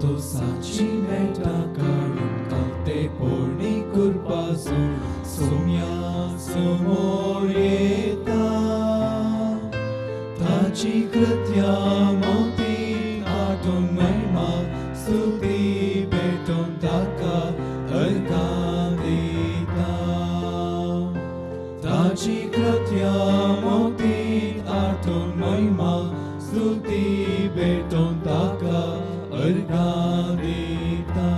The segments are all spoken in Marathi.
तो साची मेटा काढून कालते पोरणी कुरपासू सोम्या समोर येता ताची कृत्या मोती आठवून महिमा स्तुती भेटून ताका अर्घा देता ताची कृत्या मोती आठवून महिमा स्तुती भेटून ताका अर्घा देता.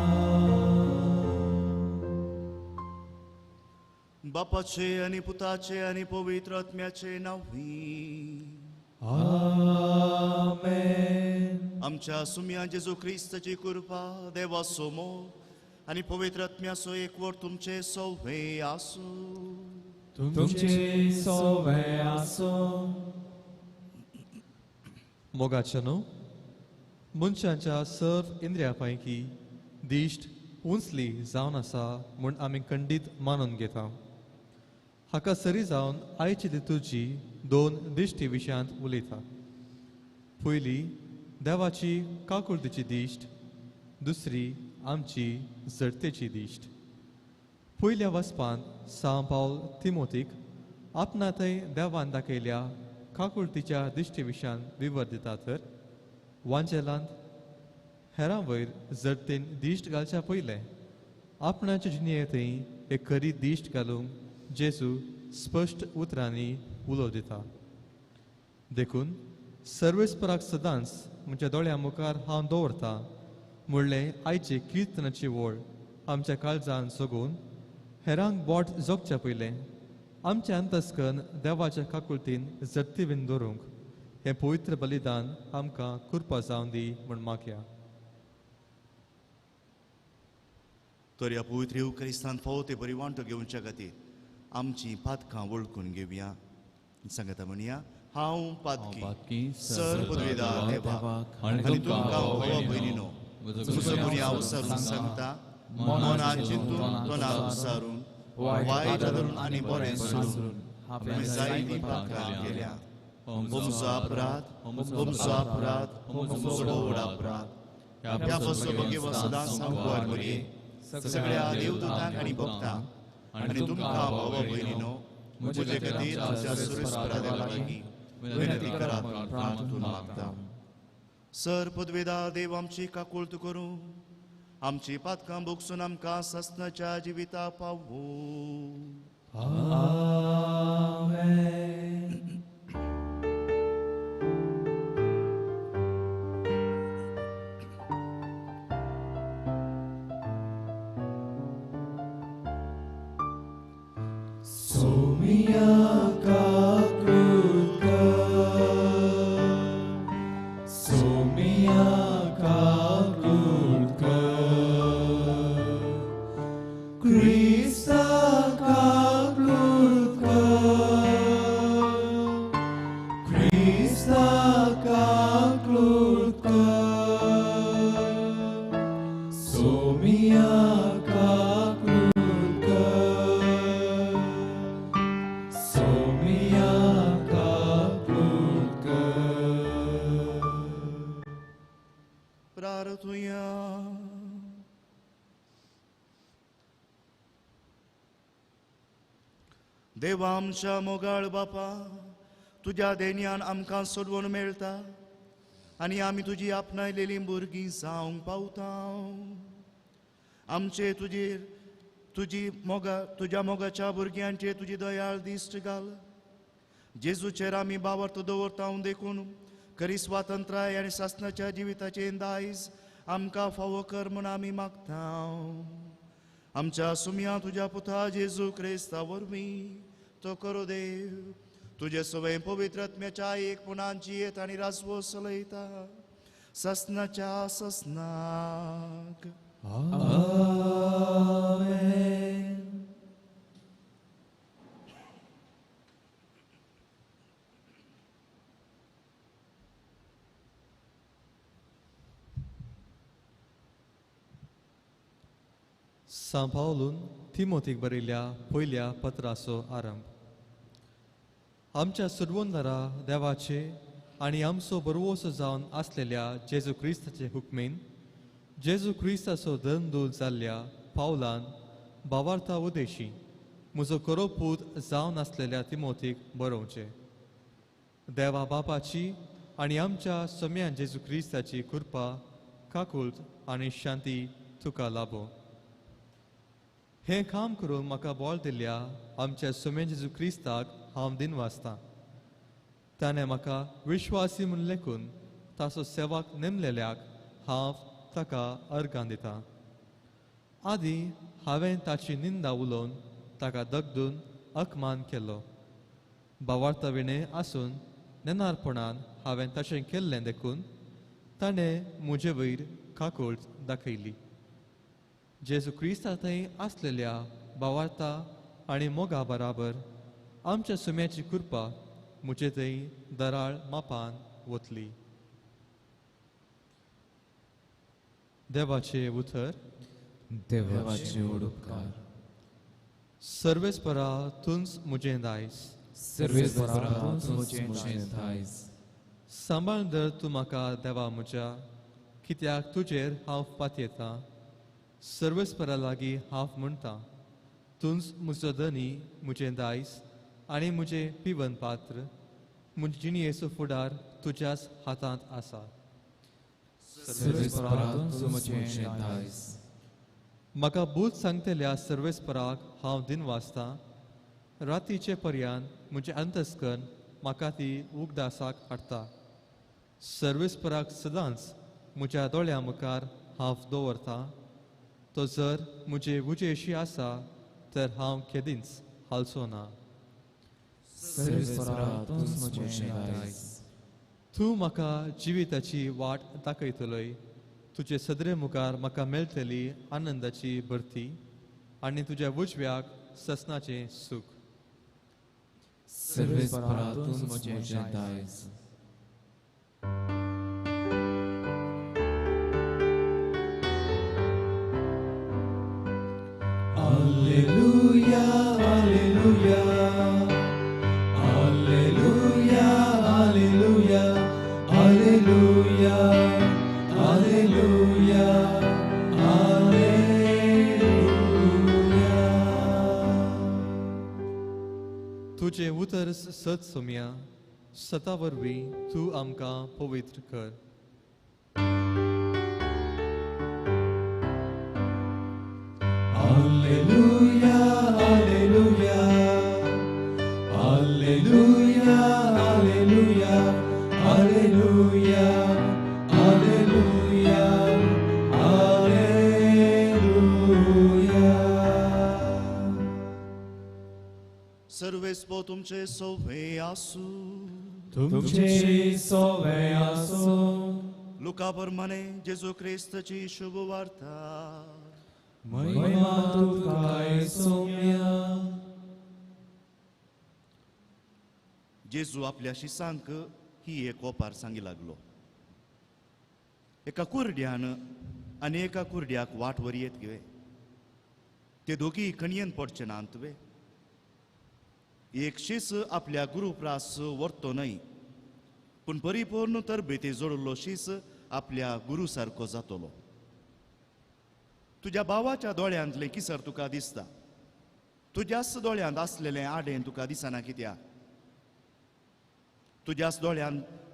बापाचे आणि पुताचे आणि पवित्र आत्म्याचे नावी. आमेन. आमच्या सुम्या जेजू ख्रिस्ताची कृपा देवा समोर आणि पवित्र आत्म्याचो एकवट तुमचे सौवे आसू. तुमचे सौवे आसो. मोगाच्या न्हू मनशांच्या सर्व इंद्रिया पैकी दिश्ट उंचली जावन आसा म्हूण आमी खंडीत मानून घेता. हाका सरी जावन आयची दितूची दोन दिश्टी विशयांत उलयता. पयली देवाची काकुळतीची दिश्ट, दुसरी आमची जडतेची दिश्ट. पयल्या वचपान सांत पावल तिमोथीक आपणा थंय देवान दाखयल्या काकुळतीच्या दिश्टी विशयान विवर दिता तर वांचेलांत हेरां वयर जडतेन दिश्ट घालच्या पयलें आपणाच्या जिणेंतय एक खरी दिश्ट घालूंक जेजू स्पश्ट उतरांनी उलो दिता. देखून सर्वेस्पराक सदांच म्हज्या दोळ्या मुखार हांव दवरतां म्हणलें आयचे किर्तनाची वळ आमच्या काळजान जगून हेरांक बोट जोगच्या पयलें आमचें अंतस्कन देवाच्या काकुळतीन जडतीवेन दवरूंक हें पवित्र बलिदान आमकां कृपा जावन दी म्हूण मागया. तर ह्या पवित्र युकरिस्तान फावो बरी वांटो घेवच्या खातीर आमची पातकां वळखून घेवया. सांगता म्हणया हांव पातकी सर पदवेदार देवाक आनी तुमकां भावा भयणीनो तुजो गुन्या उसारून सांगता मनान चिंतून तोंडान उसारून वायट धरून आनी बरें सोडून हांवें जायतीं पातकां केल्या. होमचो अपराध होमचो व्हड अपराध ह्या फसो भोगेव सदांच सांगवार बरी सगळ्या देवदूतांक आनी भक्तांक आनी तुमकां भावा भयणीनो म्हजे खातीर आमच्या सुरेस्परा देवा लागीं विनंती करात प्रार्थना मागता. सर पदवेदार देव आमची काकुळत करूं आमची पातकां भोगसून आमकां ससनाच्या जिविता पावूं. आमेन. सोमिया काकुळत सोमिया काकुळत क्रिस्ता काकुळत क्रिस्ता काकुळत सोमिया प्रार्थूया. देवा आमच्या मोगाळ बापा तुज्या देण्यान आमकां सोडवून मेळटा आनी आमी तुजी आपणायलेलीं भुरगीं जावंक पावता. आमचे तुज्या मोगाच्या भुरग्यांचेर तुजी दयाळ दिश्ट घाल. जेजूचेर आमी बावर्त दवरता देखून खरी स्वातंत्र्याय आनी शासनाच्या जिविताचें दायज आमकां फावो कर म्हूण आमी मागता. आमच्या सुम्या तुज्या पुता जेजू क्रिस्ता वरवीं तो करो देव तुजे सवय पवित्र आत्म्याच्या एकपणांची येत आनी रासवो चलयता ससनाच्या ससनाक. आमेन. सांत पावलून तिमोथीक बरयल्या पयल्या पत्राचो आरंभ. आमच्या सुरवंदरा देवाचे आनी आमचो बरवोसो जावन आसलेल्या जेजू क्रिस्ताचे हुकमेन जेजू क्रिस्ताचो दंदूल जाल्ल्या पावलान भावार्था उदेशी म्हजो करोपूत जावन आसलेल्या तिमोथीक बरोवचें. देवा बापाची आनी आमच्या सम्यान जेजू क्रिस्ताची कृपा काकूळट आनी शांती तुका लाभो. हें काम करून म्हाका बोळ दिल्ल्या आमच्या सम्यान जेजू क्रिस्ताक हांव दिनवासतां. ताणें म्हाका विश्वासी म्हूण लेखून ताचो सेवाक नेमलेल्याक हांव ताका अर्गां दितां. आदीं हांवें ताची निंदा उलोवन ताका दगदून अपमान केलो. भावार्था विणें आसून नेनारपणान हांवें तशें केल्लें देखून ताणें म्हजे वयर काकूळट दाखयली. जेजू क्रिस्ता थंय आसलेल्या भावार्था आनी मोगा बराबर आमच्या सुम्याची कृपा म्हजे थंय दराळ मापान वतली. देवाचे उतर. देवाचे उपकार. सर्वेस्परा तुंच म्हजें दायज. सर्वेस्परा तुझे दायज. सांबाळ दर तूं म्हाका देवा म्हज्या, कित्याक तुजेर हांव पातयेतां. सर्वेस्परा लागीं हांव म्हणटां, तुंच म्हजो धनी, म्हजें दायज आनी म्हजें पिवन पात्र. म्हजे जिणयेचो फुडार तुज्याच हातांत आसा. सर्वेस्परा तुझे दायज. म्हाका बूत सांगतल्या सर्वेस्पराक हांव दिनवासतां. रातीचे पर्यान म्हजें अंतस्करण म्हाका ती उगदासाक हाडटा. सर्वेस्पराक सदांच म्हज्या दोळ्या मुखार हांव दवरतां. तो जर म्हजे उजेशी आसा तर हांव केदींच हालचो ना. सर्वेस्परा तुझे दायज. तूं म्हाका जिविताची वाट दाखयतलोय. तुजे सदरे मुखार म्हाका मेळटली आनंदाची भरती आनी तुज्या उजव्याक ससनाचें सूख. सर्वेस्परा तुझे दायज. Alleluia, alleluia, alleluia, alleluia, alleluia, alleluia, alleluia. तुजे उतर सत सोम्या, सता वरवीं तूं आमकां पवित्र कर. Alleluia, alleluia, alleluia, alleluia, alleluia, alleluia, alleluia. सर्वेस्पो तुमचे सोवे आसू. तुमचे सोवे आसो. लुका प्रमाणे जेजू ख्रिस्ताची शुभ वार्ता. महिमा तुका सोम्या. जेजू आपल्या शिसांक ही एक ओपार सांगी लागलो. एका कुरड्यान आनी एका कुरड्याक वाट वरयेत घे. ते दोगी कणयेन पडचे ना तुवें. एक शीस आपल्या गुरुप्रास व्हरतो न्हय, पूण परिपूर्ण तरबेती जोडलो शीस आपल्या गुरू सारको जातलो. तुज्या भावाच्या दोळ्यांतले किसर तुका दिसता. तुज्याच दोळ्यांत आसलेलें आडें तुका दिसना कित्याक? तुज्याच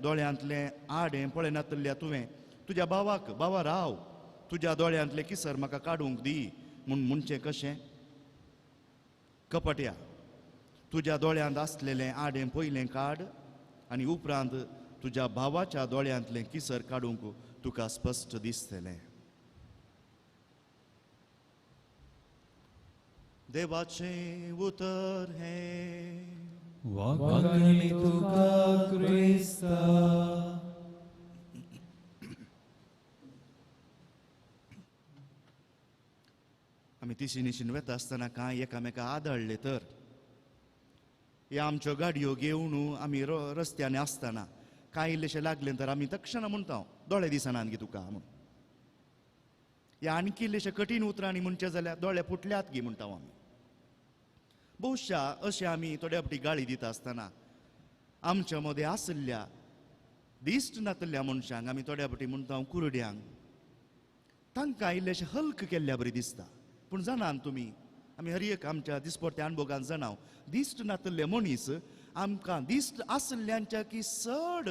दोळ्यांतलें आडें पळयनातल्या तुवें तुज्या भावाक, बाबा राव, तुज्या दोळ्यांतले किसर म्हाका काडूंक दी म्हूण म्हणचें कशें? कपट्या, तुज्या दोळ्यांत आसलेलें आडें पयलें काड आनी उपरांत तुज्या भावाच्या दोळ्यांतलें किसर काडूंक तुका स्पश्ट दिसतलें. देवाचें उतर हें. वागणी तुका क्रिस्ता. आमी तिशीनिशीन वेता आसतना कांय एकामेका आदळले तर ह्या आमच्यो गाडयो घेवन आमी रस्त्यानी आसतना कांय इल्लेशें लागलें तर आमी तक्षण म्हणटा दोळे दिसनात गी तुका म्हूण. ह्या आणखी इल्लेशें कठीण उतरांनी म्हणचें जाल्यार दोळे फुटल्यात गी म्हणटा आमी. बहुशा अशें आमी थोड्या फावटी गाळी दिता आसतना आमच्या मदें आसल्या दिश्ट नातल्या मनशांक आमी थोड्या फावटी म्हणटा कुरड्यांक, तांकां इल्लेशें हल्क केल्ल्या बरी दिसता. पूण जाणात तुमी, आमी हर एक आमच्या दिसपट्ट्या अणभवान जाणाव, दिश्ट नातल्ले मनीस आमकां दिश्ट आसल्ल्यांच्या की चड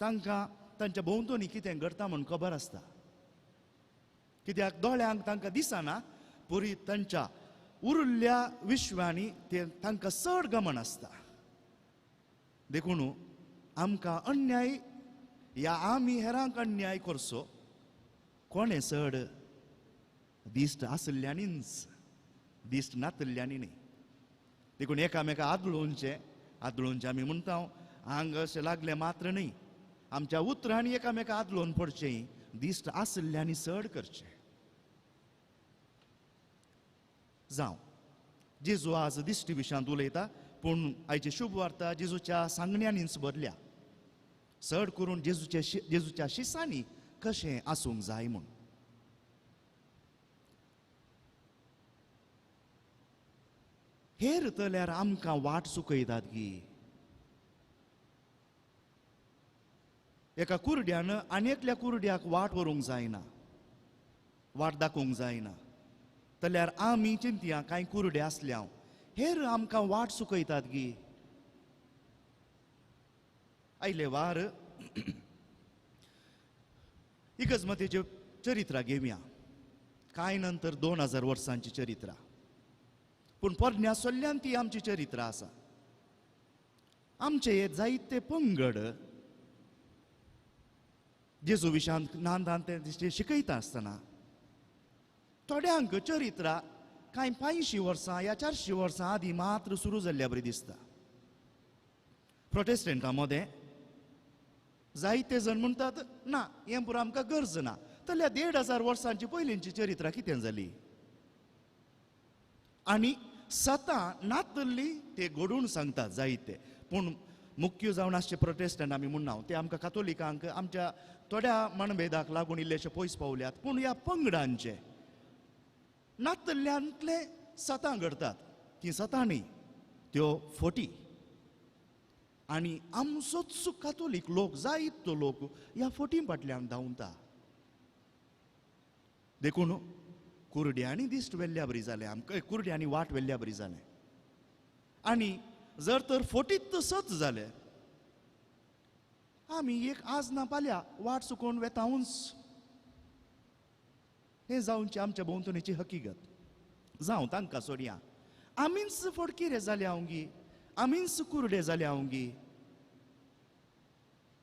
तांकां तांच्या भोंवतणी कितें घडटा म्हूण खबर आसता. कित्याक दोळ्यांक तांकां दिसना, पुरी तांच्या उरिल्ल्या विश्वांनी ते तांकां चड गमन आसता. देखून आमकां अन्याय या आमी हेरांक अन्याय करचो कोणें चड दिश्ट आसल्ल्यांनीच, दिश्ट नातल्ल्यांनी न्ही. देखून एकामेका आदळोवचे आमी म्हणटा, हांग अशें लागलें मात्र न्ही, आमच्या उतरांनी एकामेका आदळोवन पडचें, दिश्ट आसल्ल्यांनी चड करचें. जावं जेजू आज दिश्टी विशयांत उलयता, पूण आयची शुभ वार्ता जेजूच्या सांगण्यांनीच भरल्या. चड करून जेजूच्या शिसांनी कशें आसूंक जाय म्हूण. हेर तल्यार आमकां वाट चुकयतात गी. एका कुरड्यान आनी कुरड्याक वाट व्हरूंक जायना, वाट दाखोवंक जायना. जाल्यार आमी चिंतया कांय कुरडे आसल्या हेर आमकां वाट चुकयतात गी. आयले वार इगर्जमतीचें चरित्रां घेवया. कांय नंतर 2000 वर्सांची चरित्रां, पूण पोरण्या सोल्ल्यान ती आमची चरित्रां आसा. आमचे हे जायते पंगड जेजू विशयांत ल्हान ते शिकयता आसतना थोड्यांक चरित्रां कांय 500 वर्सां या 400 वर्सां आदीं मात्र सुरू जाल्ल्या बरी दिसता. प्रोटेस्टंटां मदें जायते जण म्हणटात, ना हें पुरो आमकां गरज ना. जाल्यार 1500 वर्सांची पयलींची चरित्रां कितें जाली? आनी सतां नातल्ली ते घडोवन सांगतात जायते. पूण मुख्य जावन आसचे प्रोटेस्टंट आमी म्हणना, ते आमकां कातोलिकांक आमच्या थोड्या मनभेदाक लागून इल्लेशे पयस पावल्यात. पूण ह्या पंगडांचे नातल्ल्यांतले सतां घडटात. ती सतां न्ही, त्यो फोटी. आनी आमचोच कातोलीक लोक, जायतो लोक ह्या फोटी फाटल्यान धांवता. देखून कुरड्यांनी दिश्ट वेल्ल्या बरी जालें, आमकां कुरड्यांनी वाट वेल्ल्या बरी जालें. आनी जर तर फोटीत सत जाले, आमी एक आज ना फाल्यां वाट चुकोवन वेतावूंच. हे जावनची आमच्या भोंवतणीची हकीकत. जावं तांकां सोडया, आमीच फोडकिरे जाले हांवगी, आमीच कुरडे जाले हांवगी.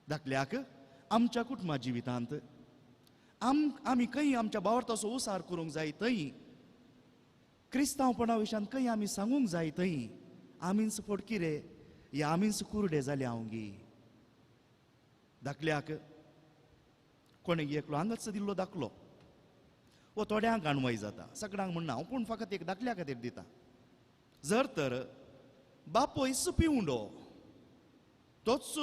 धाकल्याक आमच्या कुटुंबा जिवितांत आमी खंय आमच्या बावरताचो उसार करूंक जाय, थंय क्रिस्तांवपणा विशयान खंय आमी सांगूंक जाय, थंय आमीच फोडकिरे या आमीच कुरडे जाले हांवगी. धाकल्याक कोणें एकलो हांगाच दिल्लो दाखलो वो थोड्यांक अणवय जाता, सगळ्यांक म्हणना हांव, पूण फकत एक धाकल्या खातीर दिता. जर तर बापोयस पिवंडो तोच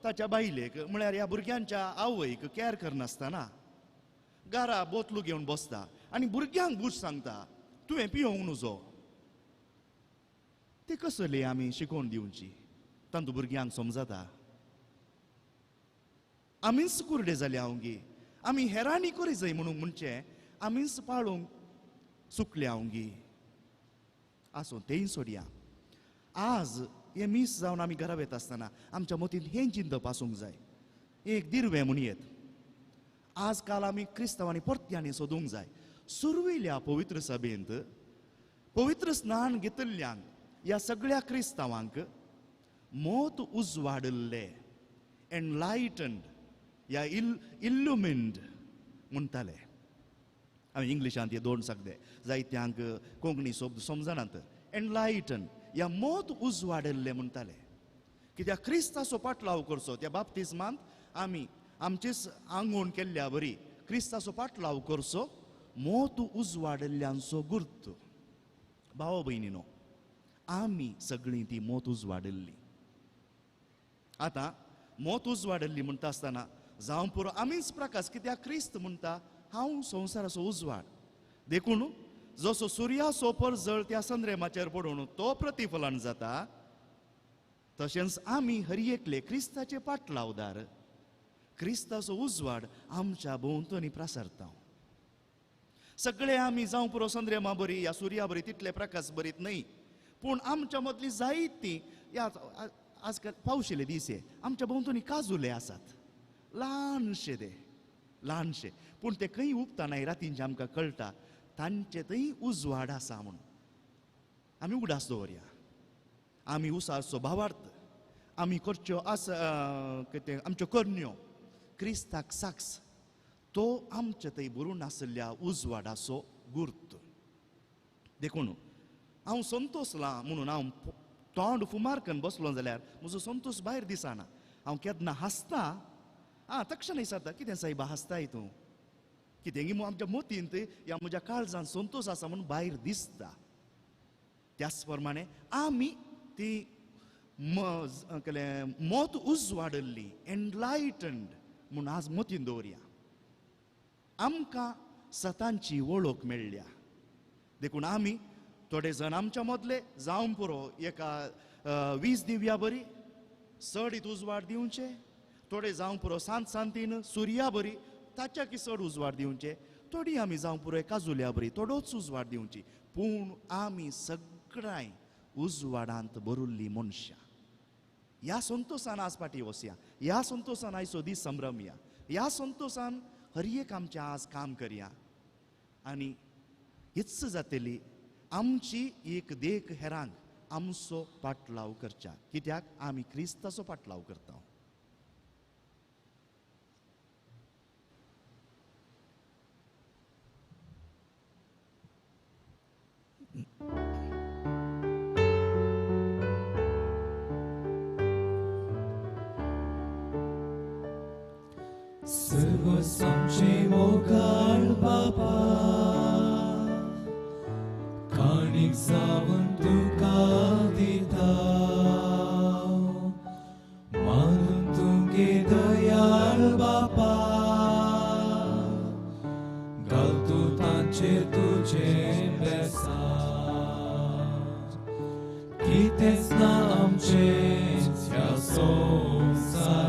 ताच्या बायलेक म्हळ्यार ह्या भुरग्यांच्या आवयक कॅर करनासतना घरा बोतलू घेवन बसता आनी भुरग्यांक बूज सांगता, तुवें पिवंक नजो. ती कसली आमी शिकोवन दिवची? तांतू भुरग्यांक समजता. आमीच कुरडे जाले हांवगी, आमी हेरांनी करी जाय म्हणून म्हणचे, आमीच पाळूंक चुकले हांवगी. आसूं तेंय सोडया. आज हे मीस जावन आमी घरा वयता आसतना आमच्या मतींत हें चिंतप आसूंक जाय, एक दिरवें म्हणयेत. आज काल आमी क्रिस्तांवांनी परत्यांनी सोदूंक जाय. सुरविल्ल्या पवित्र सभेंत पवित्र स्नान घेतिल्ल्यांक ह्या सगळ्या क्रिस्तांवांक मोत उजवाडिल्ले, एनलायटन्ड या इल्युमिन्ड म्हणटाले. हांवें इंग्लिशांत हे 2 शब्द जायत्यांक कोंकणी शब्द समजनात. एनलायटन या मोत उजवाडिल्ले म्हणटाले. कित्याक क्रिस्ताचो पाटलाव करचो. त्या बाप्तिस्मांत आमी आमचेच आंगवण केल्ल्या बरी क्रिस्ताचो पाटलाव करचो, मोत उजवाडिल्ल्यांचो गुर्त. भाव भयणीनो, आमी सगळीं ती मोत उजवाडिल्ली. आतां मोत उजवाडिल्ली म्हणटा आसतना जावं पुरो आमीच प्रकाश, कित्याक क्रिस्त म्हणटा हांव संवसाराचो उजवाड. देखून जसो सुर्याचो परजळ त्या संद्रेमाचेर पडून तो प्रतिफलन जाता, तशेंच आमी हर एकले क्रिस्ताचे पाटलावदार, क्रिस्ताचो उजवाड आमच्या भोंवतणी प्रसारता. सगळे आमी जावं पुरो चंद्रमा बरी या सुर्या बरी तितले प्रकाश बरीत न्ही पूण आमच्या मदली जायतीं या आजकाल पावशिल्ले दीस हे आमच्या भोंवतणी काजुले आसात ल्हानशे ते ल्हानशे पूण ते खंय उबतानाय रातींचे आमकां कळटा तांचे थंय उजवाड आसा म्हणून आमी उगडास दवरया आमी उसाचो भावार्थ आमी करच्यो आमच्यो करण्यो क्रिस्ताक साक्ष तो आमचे थंय बरून आसल्या उजवाडाचो गुर्त देखून हांव संतोसलां म्हणून हांव तोंड फुमार करून बसलो जाल्यार म्हजो संतोष भायर दिसना हांव केन्ना हांसतां तक्षण विचारता कितें सायबा हांसताय तूं कितें आमच्या मोतींत या म्हज्या काळजांत संतोष आसा म्हणून भायर दिसता त्याच प्रमाणे आमी ती मोत उजवाडल्ली एनलायटन्ड म्हणून आज मोतीन दवरया आमकां सतांची वळख मेळ्ळ्या देखून आमी थोडे जण आमच्या मदले जावं पुरो एका 20 दिव्या बरी चड उजवाड दिवचे थोडे जावं पुरो सांतीन सुर्या बरी ताच्या की चड उजवाड दिवचे थोडी आमी जावं पुरो काजुल्या बरी थोडोच उजवाड दिवची पूण आमी सगळ्यां उजवाडांत भरुल्लीं मनशां ह्या संतोषान आज फाटीं वसया ह्या संतोषान आयचो दीस संभ्रमया ह्या संतोषान हर एक आमचें आज काम करया आनी हीच जातली आमची एक देख हेरांक आमचो पाटलाव करच्या कित्याक आमी क्रिस्ताचो पाटलाव करता सर्वस्वांचे मोगाळ बापा काणीक जावन तुका दिता मानून तुगे दयाळ बापा घाल तूं तांचेर तुजें बेसार कितेंच ना आमचें ह्या संवसारांत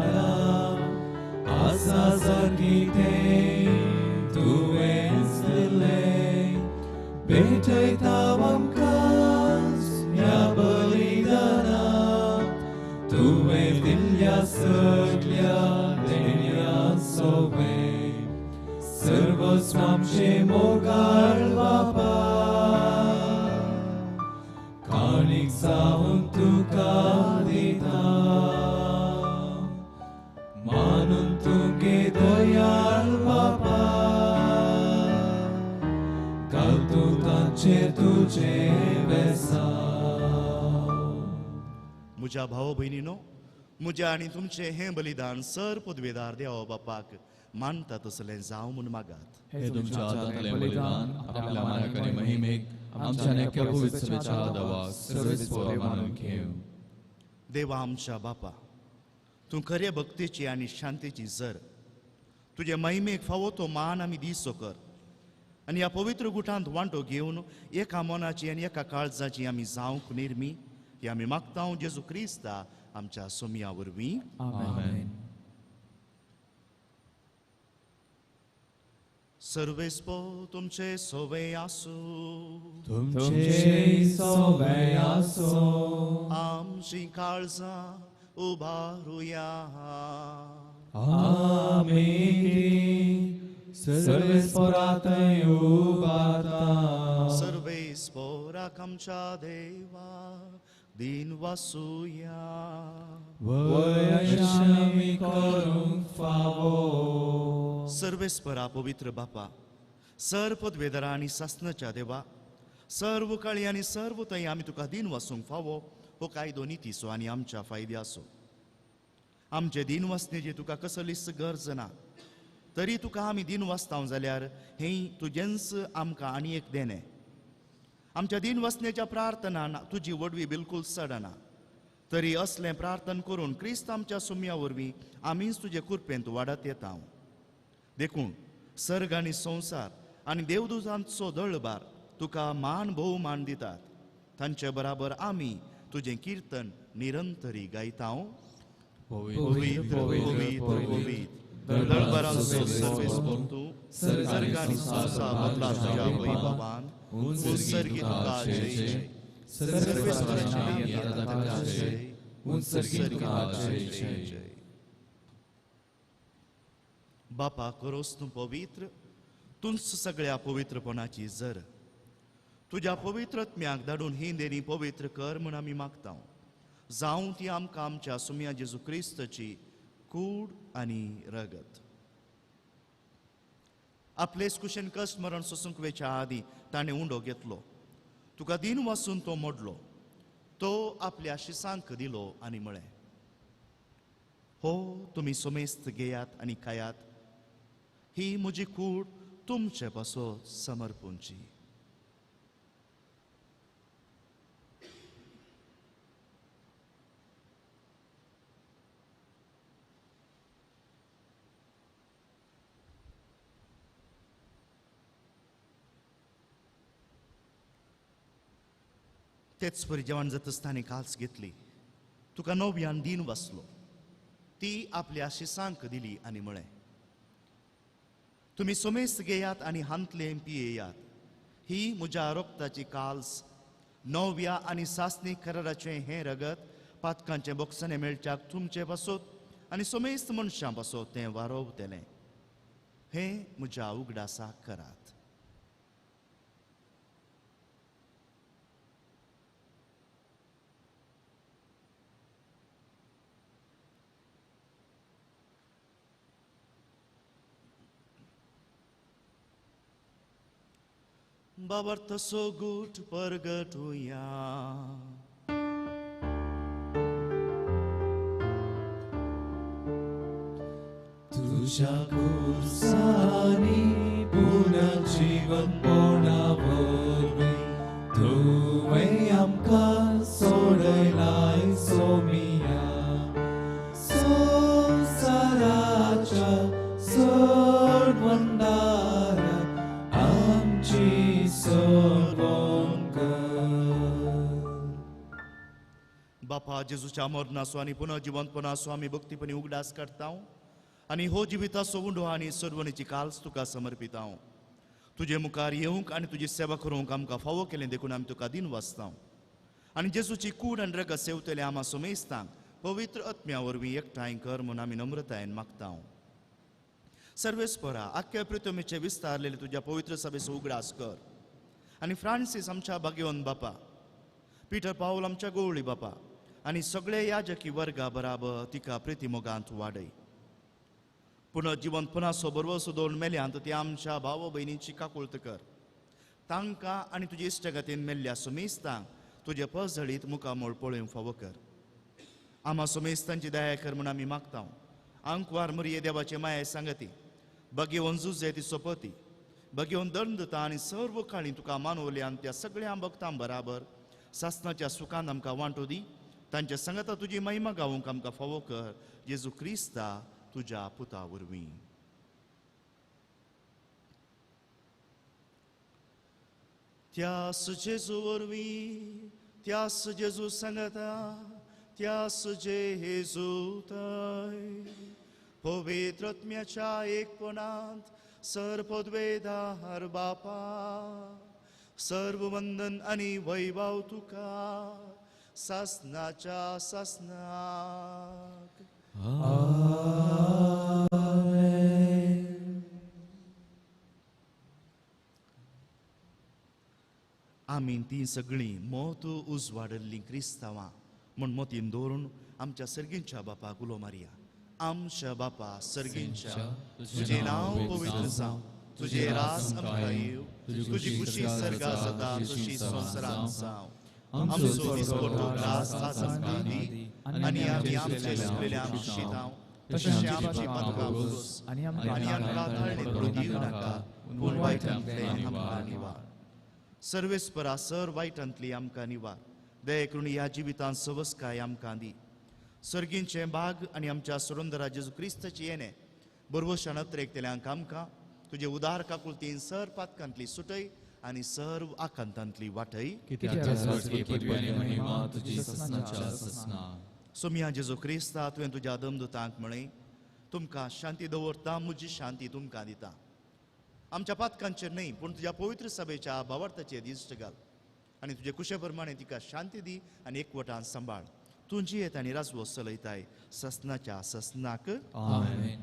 आसा जर कितें तुवेंच दिलें भेटयता आमकां ह्या बलिदानांत तुवें दिल्ल्या सगळ्या देण्याचो वेळ सर्वस्व आमचें मोगाळ बापा काणीक जावन तुका दिता मानून तुगे दयाळ बापा घाल तूं तांचेर तुजें बेसार म्हज्या भाव भयणीनो म्हज्या आनी तुमचें हें बलिदान सर पदवेदार देवा बापाक मानता तसलें जावं म्हूण मागात हे तुमच्या हातांतलें बलिदान आपल्या मानाक आनी महिमेक आमच्या नेक्या पवित्र सभेच्या आदाराक सर्वेस्पर मानून घेव देवा आमच्या बापा तूं खरे भक्तीची आनी शांतीची जर तुजे महिमेक फावो तो मान आमी दिसो कर आनी ह्या पवित्र गुठांत वांटो घेवन एका मनाची आनी एका काळजाची आमी जावंक निर्मी ही आमी मागता जेजू क्रिस्ता आमच्या सोमया वरवीं आमेन सर्वेस्पो तुमचे सोवे आसूं तुमचे सोवे आसूं आमची काळजां उबारुया आमीन सर्वेस्परांतय उबारता सर्वेस्पराक आमच्या देवा दिन वासुया वयशामी करूंक फावो सर्वेस्परा पवित्र बापा सर्व पदवेदारा आनी सासणाच्या देवा सर्व काळी आनी सर्व थंय आमी तुका दिन वासूंक फावो हो कायदो नितीचो आनी आमच्या फायद्याचो आमचे दिन वासनेची तुका कसलीच गरज ना तरी तुका आमी दिन वाचता जाल्यार हें तुजेंच आमकां आनी एक देणें आमच्या दिन वासनेच्या प्रार्थनान तुजी वडवी बिलकुल सडना तरी असलें प्रार्थन करून क्रिस्त आमच्या सुम्या वरवीं आमीच तुजे कृपेंत वाडत येता देखून सर्ग आनी संवसार आनी देवदूतांचो दळबार तुका मान भोवमान दितात तांचे बराबर आमी तुजें कीर्तन निरंतरी गायता पवित्र पवित्र पवित्र दळबराल सर्वेस तू सर्गानी सासा बदला तुझ्या वैभवान उत्सर्गित तुका जय जय सर्वेश्वराची तुका जय उत्सर्गित तुका जय जय बापा करोस तू पवित्र तुंच सगळ्या पवित्रपणाची जर तुझ्या पवित्रत्म्याक धाडून ही देणी पवित्र कर म्हूण आमी मागता जावं ती आमकां आमच्या सुम्या जेजू क्रिस्ताची कूड आनी रगत आपलेच कुशेन कश्ट मरण सोसूंक वेच्या आदी ताणें उंडो घेतलो तुका दिन वाचून तो मोडलो तो आपल्या शिसांक दिलो आनी म्हळें हो तुमी सोमेस्त घेयात आनी खायात ही म्हजी कूड तुमचे पासो समर्पूंची तेच परी जेवण जाता आसतना काल्स घेतली तुका नव्यान दिन वाचलो ती आपल्या शिसांक दिली आनी म्हळें तुमी सोमेस्त घेयात आनी हांतले पियेयात ही म्हज्या रोगताची काल्स नव्या आनी सासणी कराराचे हें रगत पातकांचे बोक्साने मेळच्याक तुमचे पासोत आनी सोमेस्त मनशां पासोत तें वारोवतलें हें म्हज्या उगडासाक करात बाबर्थ सोगूट परगटुया तुझ्या कुर्सानी पुनर्जीवन पोणावरवी तुवें आमकां सोडयलाय सोमिया संवसाराच्या सोडवंडाराक आमची बापा जेजूच्या मरणाचो आनी पुनर्जिवंतपणाचो आमी भक्तीपणी उगडास करता आनी हो जिविताचो उंडो आनी सर्वणीची काल्स तुका समर्पिता तुजे मुखार येवंक आनी तुजी सेवा करूंक आमकां फावो केलें देखून आमी तुका दिन वाचता आनी जेजूची कूड आनी रगत सेवतले आमा सोमेस्तांक पवित्र आत्म्या वरवीं एकठांय कर म्हूण आमी नम्रतायेन मागता सर्वेस्परा आख्या पृथ्वीचे विस्तारलेले तुज्या पवित्र सभेचो उगडास कर आनी फ्रांसीस आमच्या भाग्यवन बापा पिटर पाऊल आमच्या गवळी बापा आनी सगळे याजकी वर्गा बराबर तिका प्रितीमोगांत वाडय पुनर्जिवंतपणाचो बरोबर सोदोवन मेल्यांत ती आमच्या भाव भयणीची काकुळट कर तांकां आनी तुजे इश्टगतीन मेल्ल्या सुमेस्तांक तुजे पसळीत मुखामोळ पळोवंक फावो कर आमा सुमेस्तांची दया कर म्हूण आमी मागता आंकवार मरिये देवाचे माये सांगती भगेवन झुजे ती सोपती भगेवन दंडता आनी सर्व काळी तुका मानवल्यान त्या सगळ्या भक्तां बराबर सासणाच्या सुखान आमकां वांटो दी तांच्या संगता तुजी महिमा गावूंक आमकां फावो कर जेजू क्रिस्ता तुज्या पुता वरवीं त्यास जेजू वरवीं त्यास जेजू संगता त्यास जेजू थंय पवित्र आत्म्याच्या एकपणांत सर्वपदवेदार बापा सर्व वंदन आनी वैभव तुका सासणाच्या सासणाक आमी ती सगळीं मोत उजवाडल्लीं क्रिस्तांवां म्हूण मोतीन दवरून आमच्या सर्गींच्या बापाक उलो मारया आमच्या बापा सर्गींच्या तुजें नांव पवित्र जावं तुजे रास आमकां येव तुजी खुशी सर्गा जाता तशी संवसारांत जावं आमचो दिसपट्टो ग्रास आज आमकां दी आनी आमी आमचे चुकलेल्यांक शितांव तशें आमची पातकां भोस आनी आमकां थाळणे करूं दिवं नाका पूण वायटांतले आमकां निवार सर्वेस्परा सर वायटांतली आमकां निवार दये करून ह्या जिवितांत सवस्काय आमकां दी सर्गींचे भाग आनी आमच्या सुरंदरा जेजू क्रिस्ताची येणे बरोवशान अत्रेकतेल्यांक आमकां तुजे उदार काकुळतीन सर पातकांतली सुटय आनी सर्व आकांतांतली वाटय सोम्या जेजू क्रिस्ता तुवें तुज्या दमदुतांक म्हळें तुमकां शांती दवरता, म्हजी शांती तुमकां दिता. आमच्या पातकांचेर न्हय पूण तुज्या पवित्र सभेच्या भावार्थाचेर दिश्ट घाल आनी तुजे कुशे प्रमाणे तिका शांती दी आनी एकवटान सांबाळ. तुजी येत आनी राजवो चलयताय ससनाच्या ससनाक. आमेन.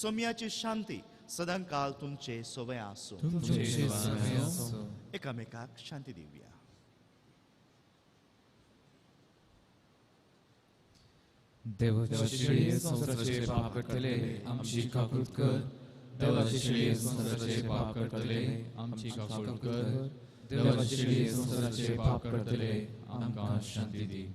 सोम्याची शांती सदां काल तुमचे सोबय आसूं. तुमचे सेवे आसूं. एकामेकाक शांती दिवया. देवाच्या शिळे संसाराचे पाप करतले आमची काकूट कर. देवाच्या शिळे संसाराचे पाप करतले आमची काकूट कर. देवाच्या शिळे संसाराचे पाप करतले आमकां शांती दी.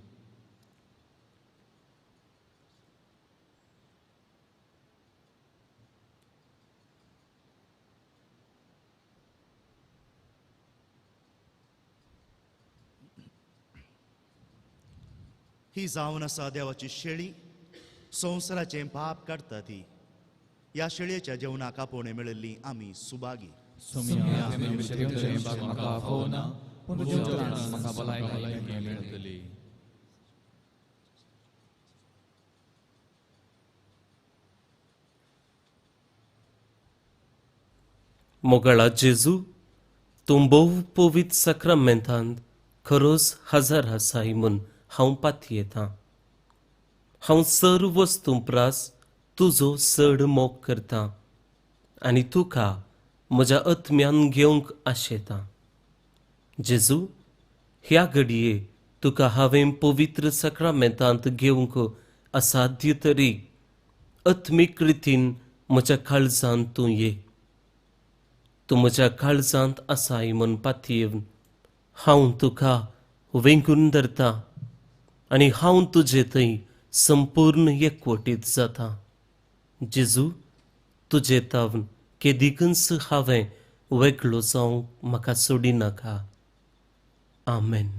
ही जावन आसा देवाची शेळी, संवसाराचें पाप काडटा ती. ह्या शेळयेच्या जेवणाक आपोवणे मेळिल्ली आमी सुभागी. सोम्या मेळटले म्हाका फावो ना, पूण जेवणाक म्हाका भलायकी मेळटली. मोगळा जेजू, तूं भोव पवित्र सक्रामेंतांत खरोच हजर आसाय म्हूण हांव पातयेतां. हांव सर्व वस्तू प्रास तुजो चड मोग करतां आनी तुका म्हज्या आत्म्यान घेवंक आशेतां. जेजू, ह्या घडये तुका हांवें पवित्र सक्रामेंतांत घेवंक असाध्य तरी आत्मीक रितीन म्हज्या काळजांत तूं ये. तूं म्हज्या काळजांत आसाय म्हूण पातयेवन हांव तुका वेंगून धरतां आनी हांव तुजे थंय संपूर्ण एकवटीत जाता. जेजू, तुजे तावन केदिकच हांवें वेगळो जावंक म्हाका सोडिनाका. आमेन.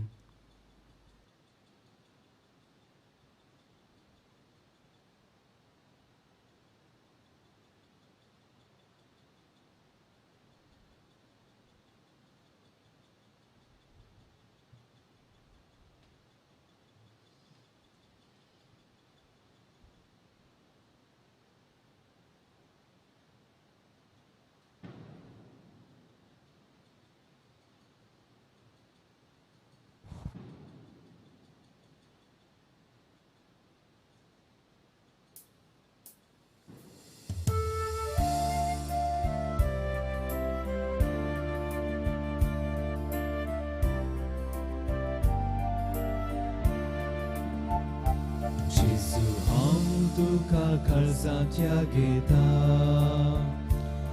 जेजू, हांव तुका काळजांच्या घेता.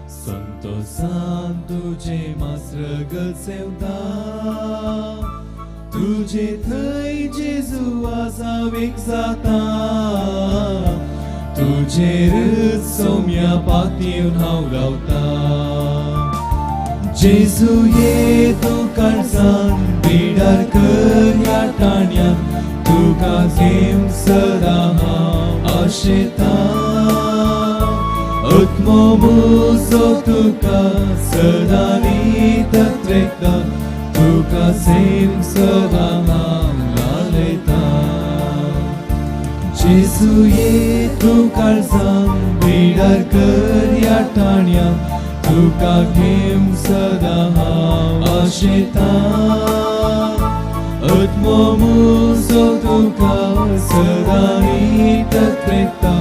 संतोषान तुजे मासरग सेवता. तुजे थंय जेजू आसावेक जाता. तुजेर सोम्या पातयेवन हांव रावता. जेजू, ये तूं काळजान बिडार कर ह्या टाण्यान. तुका घेवंक सदां हांव आशेतां. आत्मो म्हजो तुका सदां न्हिदत रेखता. तुका सेवंक सदां हांव लालयतां. जेजू, ये तूं काळजान बिडार कर ह्या टाण्यान. तुका घेवंक सदां हांव आशेतां. आत्मो म्हजो तुका सदां न्हिदत रेखता.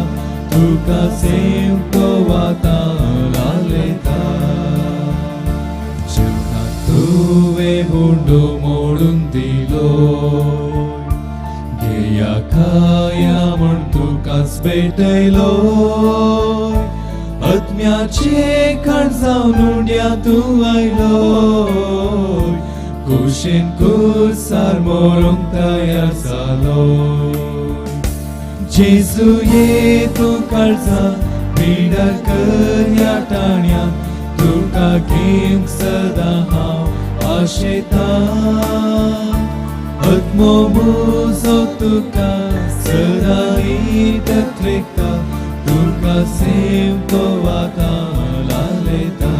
तुका सेवंक वता लालयता. जेवणाक तुवें हुंडो मोडून दिलो. घेया खाया म्हूण तुकाच भेटयलो. आत्म्याचे खाण जावन उंड्या तूं आयलो. कुशेन कुसार मोडूंक तयार जालो. जेजू, ये तूं काळजान बिडार कर ह्या टाण्यान. तुका घेवंक सदां हांव आशेतां. आत्मो म्हजो तुका सदां न्हिदत रेखता. तुका सेवंक वता लालयता.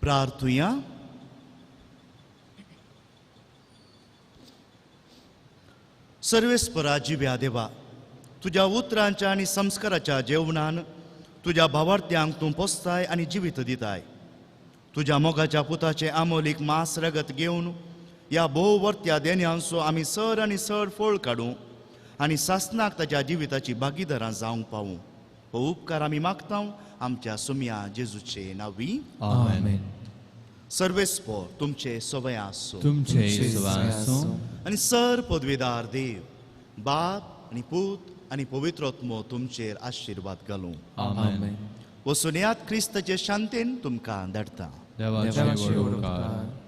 प्रार्थुया. सर्वेस्परा जिव्या देवा, तुझ्या उतरांच्या आणि संस्काराच्या जेवणान तुझ्या भावार्थ्यांक तूं पोसताय आणि जिवीत दिताय. तुझ्या मोगाच्या पुताचे आमोलीक मास रगत घेवन ह्या भोववर्त्या देण्यांचो आमी सर आणि सर फोळ काडूं आणि सासनाक ताच्या जिविताची भागीदारां जावंक पावूं. हो उपकार आमी मागतां आमच्या सुम्या जेजूचे नांवी. आमेन. सर्वेस्पर तुमचे सवय आसो. तुमचे सुवासो आणि सर पदवीदार देव, बाप आणि पूत आणि पवित्रोत्मो तुमचेर आशीर्वाद घालूं. आमेन. वचून येयात क्रिस्ताचे शांतेन तुमकां धाडटा. देवाचे उपकार.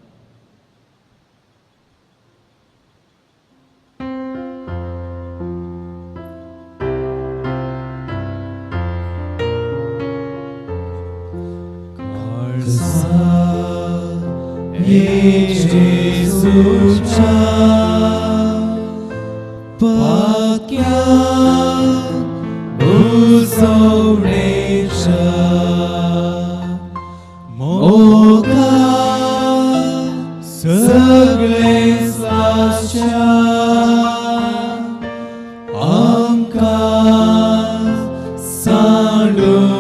Jezusa pakya uzovnecha moga sagle slascha amka sandunaka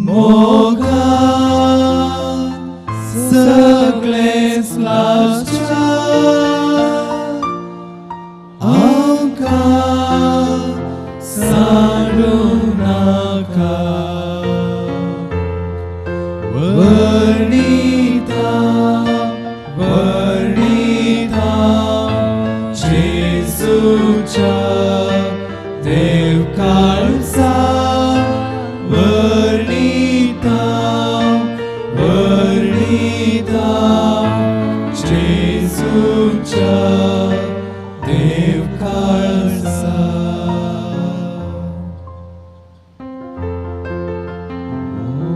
moga सगळे स्लासच्या आमकां सांडू नाका. वर्णिता वर्णिता जेजूच्या देवकाळचा वर्णिता वर्णिता जेजूच्या देवकाळचा.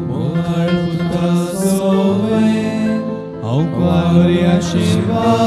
मोगाळ पुता सोवे हांव वारी आशिर्वाद